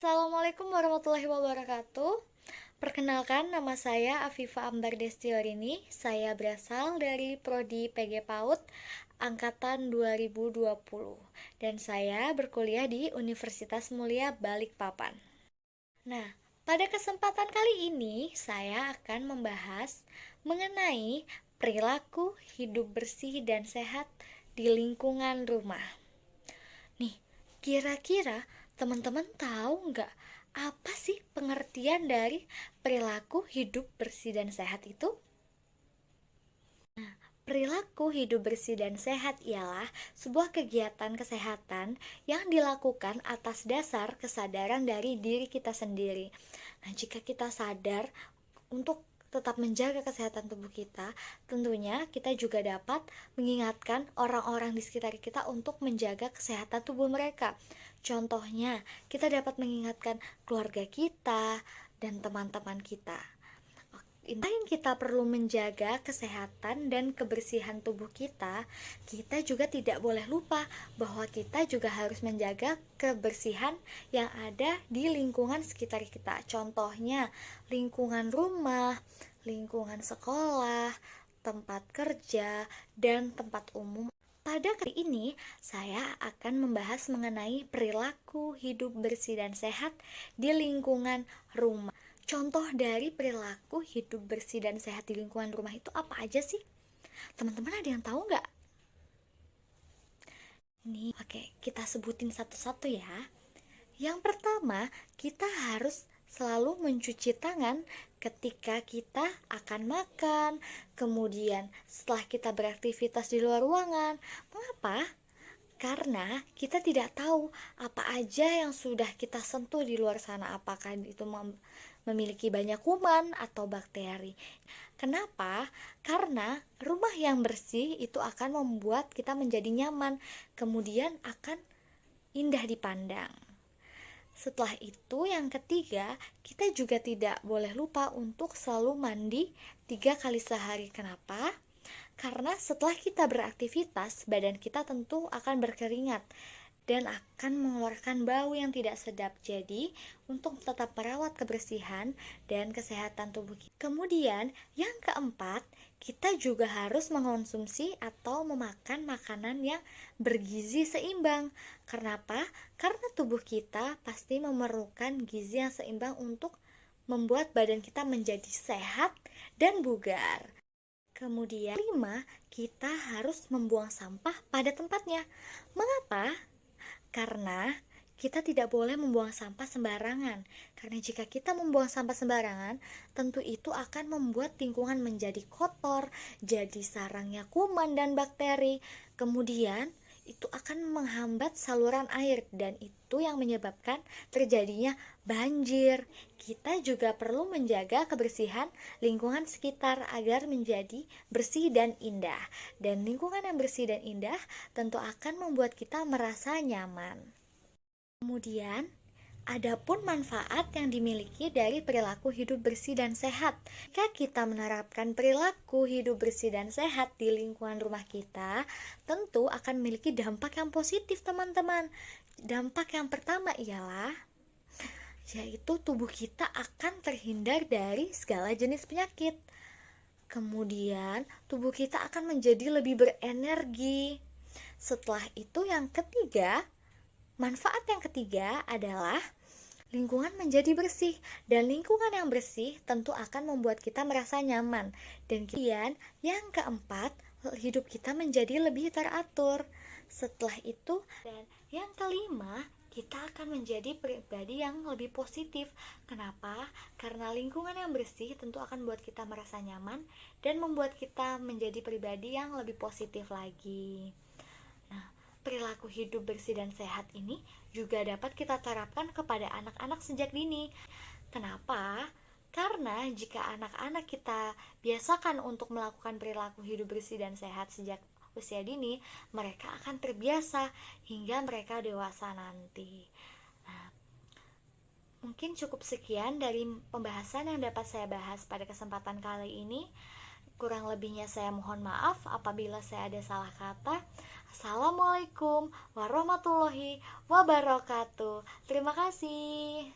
Assalamualaikum warahmatullahi wabarakatuh. Perkenalkan, nama saya Afifa Ambar Destiorini. Saya berasal dari Prodi PG PAUD angkatan 2020 dan saya berkuliah di Universitas Mulia Balikpapan. Nah, pada kesempatan kali ini saya akan membahas mengenai perilaku hidup bersih dan sehat di lingkungan rumah. Nih, kira-kira teman-teman tahu nggak apa sih pengertian dari perilaku hidup bersih dan sehat itu? Perilaku hidup bersih dan sehat ialah sebuah kegiatan kesehatan yang dilakukan atas dasar kesadaran dari diri kita sendiri. Nah, jika kita sadar untuk tetap menjaga kesehatan tubuh kita, tentunya kita juga dapat mengingatkan orang-orang di sekitar kita untuk menjaga kesehatan tubuh mereka. Contohnya, kita dapat mengingatkan keluarga kita dan teman-teman kita. Selain kita perlu menjaga kesehatan dan kebersihan tubuh kita, kita juga tidak boleh lupa bahwa kita juga harus menjaga kebersihan yang ada di lingkungan sekitar kita. Contohnya, lingkungan rumah, lingkungan sekolah, tempat kerja, dan tempat umum. Pada kali ini, saya akan membahas mengenai perilaku hidup bersih dan sehat di lingkungan rumah. Contoh dari perilaku hidup bersih dan sehat di lingkungan rumah itu apa aja sih? Teman-teman ada yang tahu nggak? Nih, oke, kita sebutin satu-satu ya. Yang pertama, kita harus selalu mencuci tangan ketika kita akan makan, kemudian setelah kita beraktivitas di luar ruangan. Mengapa? Karena kita tidak tahu apa aja yang sudah kita sentuh di luar sana, apakah itu memiliki banyak kuman atau bakteri. Kenapa? Karena rumah yang bersih itu akan membuat kita menjadi nyaman, kemudian akan indah dipandang. Setelah itu, yang ketiga, kita juga tidak boleh lupa untuk selalu mandi 3 kali sehari. Kenapa? Karena setelah kita beraktivitas, badan kita tentu akan berkeringat dan akan mengeluarkan bau yang tidak sedap. Jadi, untuk tetap merawat kebersihan dan kesehatan tubuh kita. Kemudian, yang keempat, kita juga harus mengonsumsi atau memakan makanan yang bergizi seimbang. Kenapa? Karena tubuh kita pasti memerlukan gizi yang seimbang untuk membuat badan kita menjadi sehat dan bugar. Kemudian, 5, kita harus membuang sampah pada tempatnya. Mengapa? Karena kita tidak boleh membuang sampah sembarangan. Karena jika kita membuang sampah sembarangan, tentu itu akan membuat lingkungan menjadi kotor, jadi sarangnya kuman dan bakteri. Kemudian, itu akan menghambat saluran air dan itu yang menyebabkan terjadinya banjir. Kita juga perlu menjaga kebersihan lingkungan sekitar agar menjadi bersih dan indah. Dan lingkungan yang bersih dan indah tentu akan membuat kita merasa nyaman. Kemudian, adapun manfaat yang dimiliki dari perilaku hidup bersih dan sehat. Jika kita menerapkan perilaku hidup bersih dan sehat di lingkungan rumah kita, tentu akan memiliki dampak yang positif, teman-teman. Dampak yang pertama ialah yaitu tubuh kita akan terhindar dari segala jenis penyakit. Kemudian, tubuh kita akan menjadi lebih berenergi. Setelah itu, yang ketiga, manfaat yang ketiga adalah lingkungan menjadi bersih, dan lingkungan yang bersih tentu akan membuat kita merasa nyaman. Dan kemudian yang keempat, hidup kita menjadi lebih teratur. Setelah itu, dan yang kelima, kita akan menjadi pribadi yang lebih positif. Kenapa? Karena lingkungan yang bersih tentu akan membuat kita merasa nyaman dan membuat kita menjadi pribadi yang lebih positif lagi. Nah, perilaku hidup bersih dan sehat ini juga dapat kita terapkan kepada anak-anak sejak dini. Kenapa? Karena jika anak-anak kita biasakan untuk melakukan perilaku hidup bersih dan sehat sejak usia dini, mereka akan terbiasa hingga mereka dewasa nanti. Nah, mungkin cukup sekian dari pembahasan yang dapat saya bahas pada kesempatan kali ini. Kurang lebihnya saya mohon maaf apabila saya ada salah kata. Assalamualaikum warahmatullahi wabarakatuh. Terima kasih.